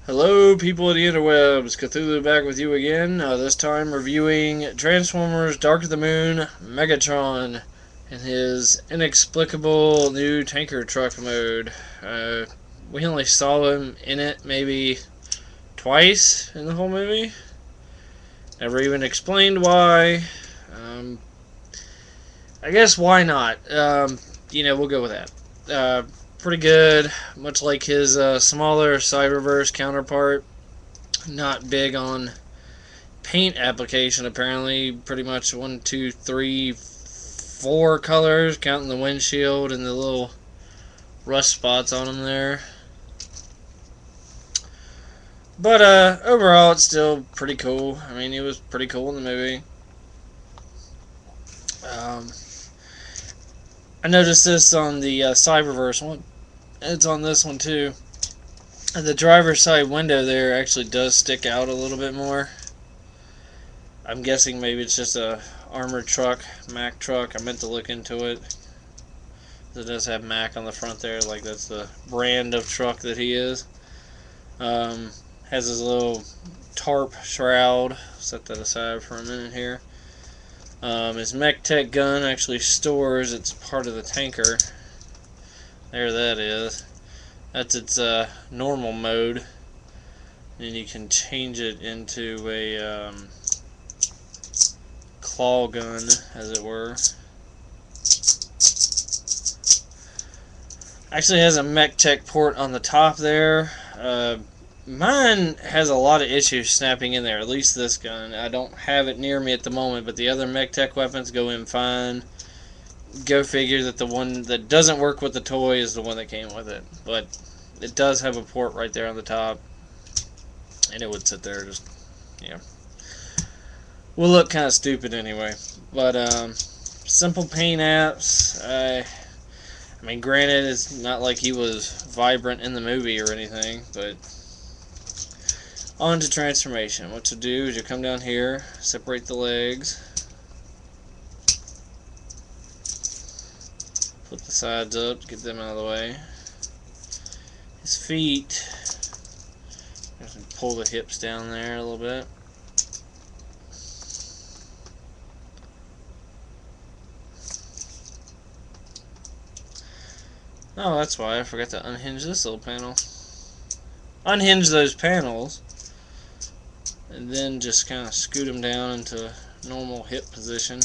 Hello, people of the interwebs. Cthulhu back with you again. This time reviewing Transformers: Dark of the Moon, Megatron, in his inexplicable new tanker truck mode. We only saw him in it maybe twice in the whole movie. Never even explained why. I guess why not? We'll go with that. Pretty good, much like his smaller Cyberverse counterpart. Not big on paint application, apparently. Pretty much 1, 2, 3, 4 colors, counting the windshield and the little rust spots on them there. But overall, it's still pretty cool. I mean, he was pretty cool in the movie. I noticed this on the Cyberverse one. It's on this one too. The driver's side window there actually does stick out a little bit more. I'm guessing maybe it's just a armored truck, Mack truck. I meant to look into it. It does have Mack on the front there, like that's the brand of truck that he is. Has his little tarp shroud. Set that aside for a minute here. His mech tech gun actually stores its part of the tanker. There that is. That's its normal mode. And you can change it into a claw gun, as it were. Actually has a mech tech port on the top there. Mine has a lot of issues snapping in there, at least this gun. I don't have it near me at the moment, but the other mech tech weapons go in fine. Go figure that the one that doesn't work with the toy is the one that came with it. But it does have a port right there on the top. And it would sit there just, yeah. Will look kind of stupid anyway. But, simple paint apps. I mean, granted, it's not like he was vibrant in the movie or anything, but on to transformation. What to do is you come down here, separate the legs, flip the sides up to get them out of the way. His feet, just pull the hips down there a little bit. Oh, that's why I forgot to unhinge this little panel. Unhinge those panels, and then just kind of scoot them down into normal hip position.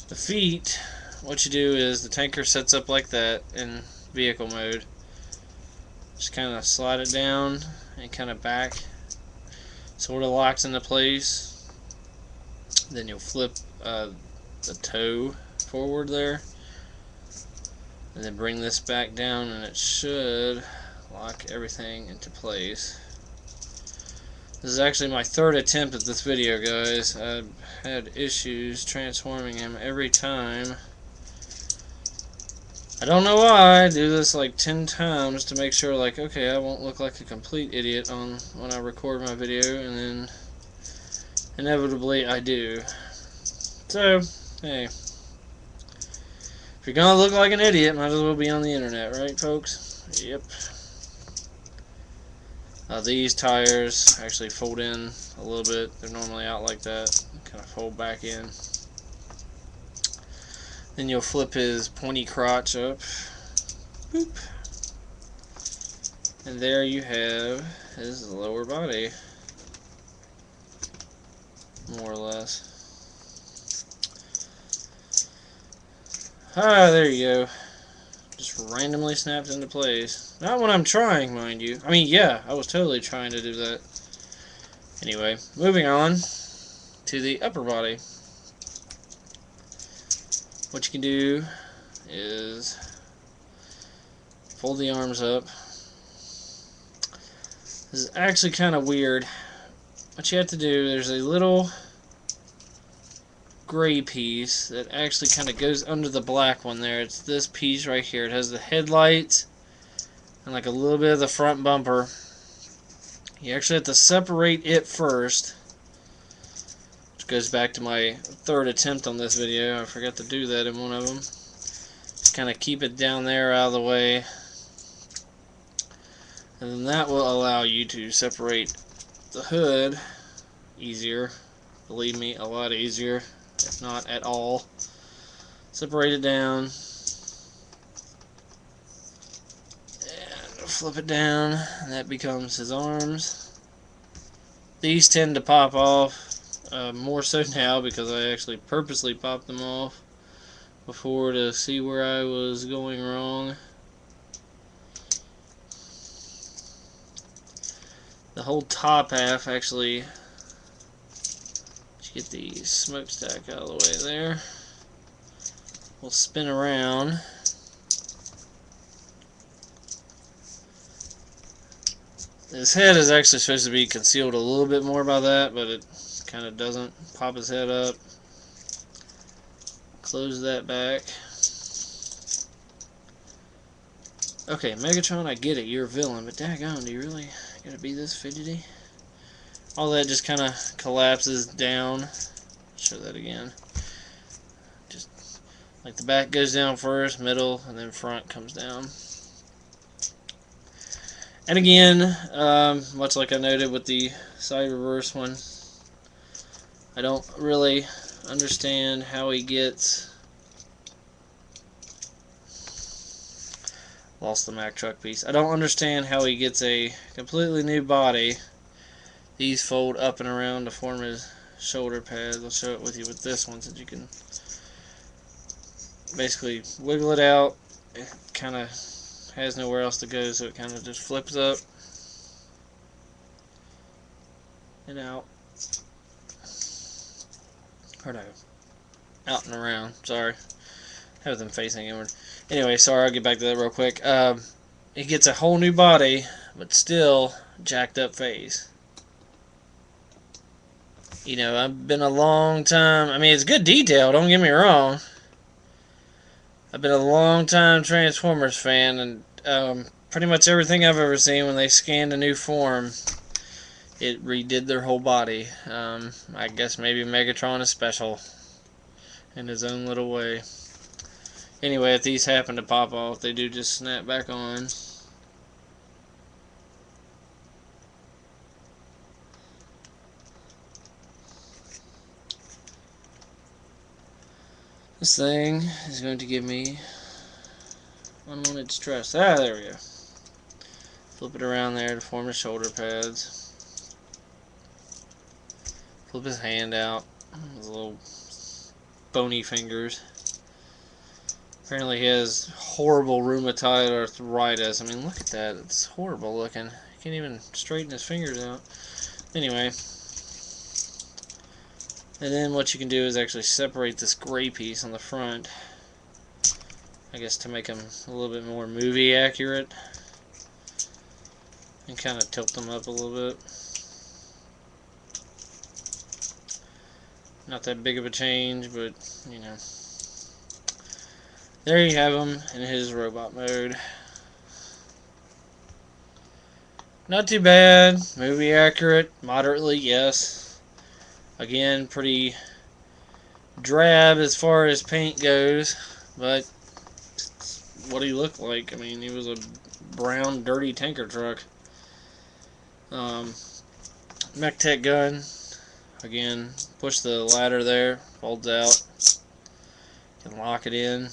The feet, what you do is the tanker sets up like that in vehicle mode. Just kind of slide it down and kind of back, sort of locks into place. Then you'll flip the toe forward there, and then bring this back down, and it should lock everything into place. This is actually my third attempt at this video, guys. I've had issues transforming him every time. I don't know why. I do this like 10 times to make sure, like, okay, I won't look like a complete idiot on when I record my video, and then inevitably I do. So, hey, if you're gonna look like an idiot, might as well be on the internet, right, folks? Yep. These tires actually fold in a little bit. They're normally out like that. Kind of fold back in. Then you'll flip his pointy crotch up. Boop. And there you have his lower body. More or less. Ah, there you go. Just randomly snapped into place. Not when I'm trying, mind you. I mean, yeah, I was totally trying to do that. Anyway, moving on to the upper body. What you can do is fold the arms up. This is actually kind of weird. What you have to do, there's a little gray piece that actually kind of goes under the black one there. It's this piece right here. It has the headlights and like a little bit of the front bumper. You actually have to separate it first, which goes back to my third attempt on this video. I forgot to do that in one of them. Just kind of keep it down there out of the way. And then that will allow you to separate the hood easier. Believe me, a lot easier, if not at all. Separate it down. And flip it down. And that becomes his arms. These tend to pop off. More so now because I actually purposely popped them off before to see where I was going wrong. The whole top half actually, get the smokestack out of the way there, will spin around. His head is actually supposed to be concealed a little bit more by that, but it kind of doesn't. Pop his head up, close that back. Okay, Megatron, I get it, you're a villain, but daggone, do you really gotta be this fidgety? All that just kind of collapses down. Show that again. Just like the back goes down first, middle, and then front comes down. And again, much like I noted with the side reverse one, I don't really understand how he gets... Lost the Mack truck piece. I don't understand how he gets a completely new body. These fold up and around to form his shoulder pads. I'll show it with you with this one so that you can basically wiggle it out. It kind of has nowhere else to go, so it kind of just flips up and out. Or no, out and around. Sorry, have them facing inward. Anyway, sorry, I'll get back to that real quick. He gets a whole new body, but still jacked up face. You know, I've been a long time. I mean, it's good detail. Don't get me wrong. I've been a long time Transformers fan, and pretty much everything I've ever seen when they scanned a new form, it redid their whole body. I guess maybe Megatron is special in his own little way. Anyway, if these happen to pop off, they do just snap back on. This thing is going to give me unwanted stress. Ah, there we go. Flip it around there to form his shoulder pads. Flip his hand out. His little bony fingers. Apparently he has horrible rheumatoid arthritis. I mean, look at that. It's horrible looking. He can't even straighten his fingers out. Anyway. And then what you can do is actually separate this gray piece on the front. I guess to make them a little bit more movie accurate. And kind of tilt them up a little bit. Not that big of a change, but, you know. There you have him in his robot mode. Not too bad. Movie accurate. Moderately, yes. Again, pretty drab as far as paint goes. But it's what he looked like. I mean, he was a brown, dirty tanker truck. Mech Tech gun. Again, push the ladder there. Folds out. Can lock it in.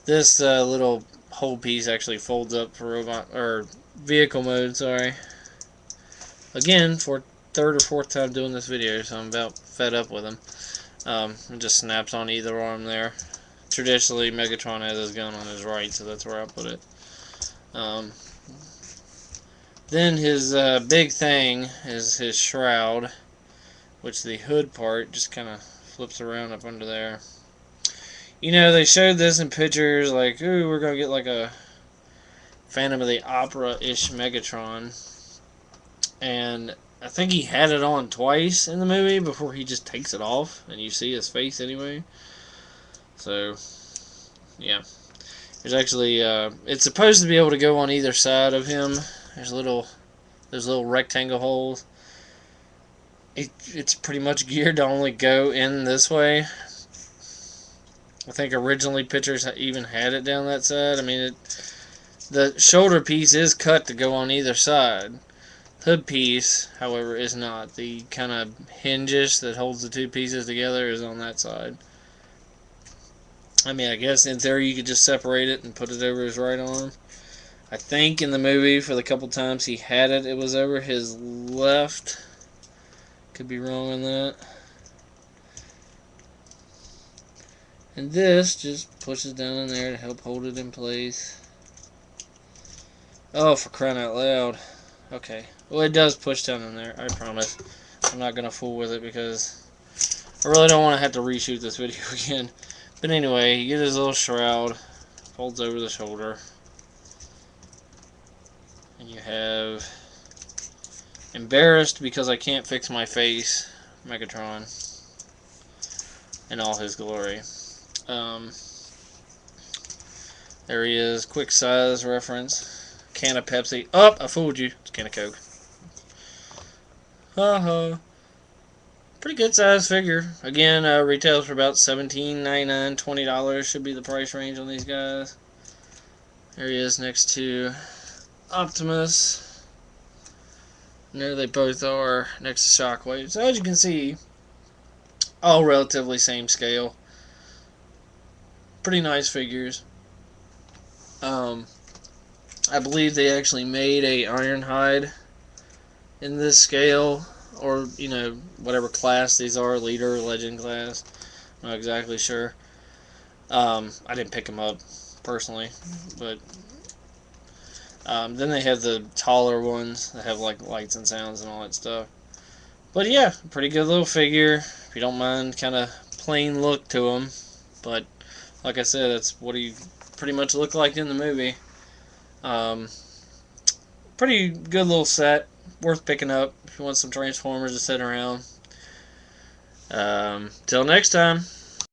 This little whole piece actually folds up for robot or vehicle mode. Sorry. Again, for third or fourth time doing this video, so I'm about fed up with him. It just snaps on either arm there. Traditionally, Megatron has his gun on his right, so that's where I put it. Then his big thing is his shroud, which the hood part just kind of flips around up under there. You know, they showed this in pictures, like, ooh, we're going to get like a Phantom of the Opera-ish Megatron. And I think he had it on twice in the movie before he just takes it off, and you see his face anyway. So, yeah. There's actually, it's supposed to be able to go on either side of him. There's those little rectangle holes. It's pretty much geared to only go in this way. I think originally pictures even had it down that side. I mean, The shoulder piece is cut to go on either side. Hood piece, however, is not. The kind of hinge that holds the two pieces together is on that side. I mean, I guess in theory you could just separate it and put it over his right arm. I think in the movie, for the couple times he had it, it was over his left. Could be wrong on that. And this just pushes down in there to help hold it in place. Oh, for crying out loud. Okay. Well, it does push down in there, I promise. I'm not going to fool with it because I really don't want to have to reshoot this video again. But anyway, you get his little shroud. Folds over the shoulder. And you have embarrassed because I can't fix my face, Megatron, in all his glory. There he is. Quick size reference. Can of Pepsi. Oh, I fooled you. It's a can of Coke. Haha. Pretty good size figure. Again, retails for about $17.99, $20 should be the price range on these guys. There he is next to Optimus. And there they both are next to Shockwave. So as you can see, all relatively same scale. Pretty nice figures. I believe they actually made a Ironhide in this scale, or whatever class these are, leader, legend class. I'm not exactly sure. I didn't pick them up personally, but then they have the taller ones that have like lights and sounds and all that stuff. But yeah, pretty good little figure. If you don't mind, kind of plain look to them, but like I said, that's what he pretty much looked like in the movie. Pretty good little set, worth picking up if you want some Transformers to sit around. Till next time.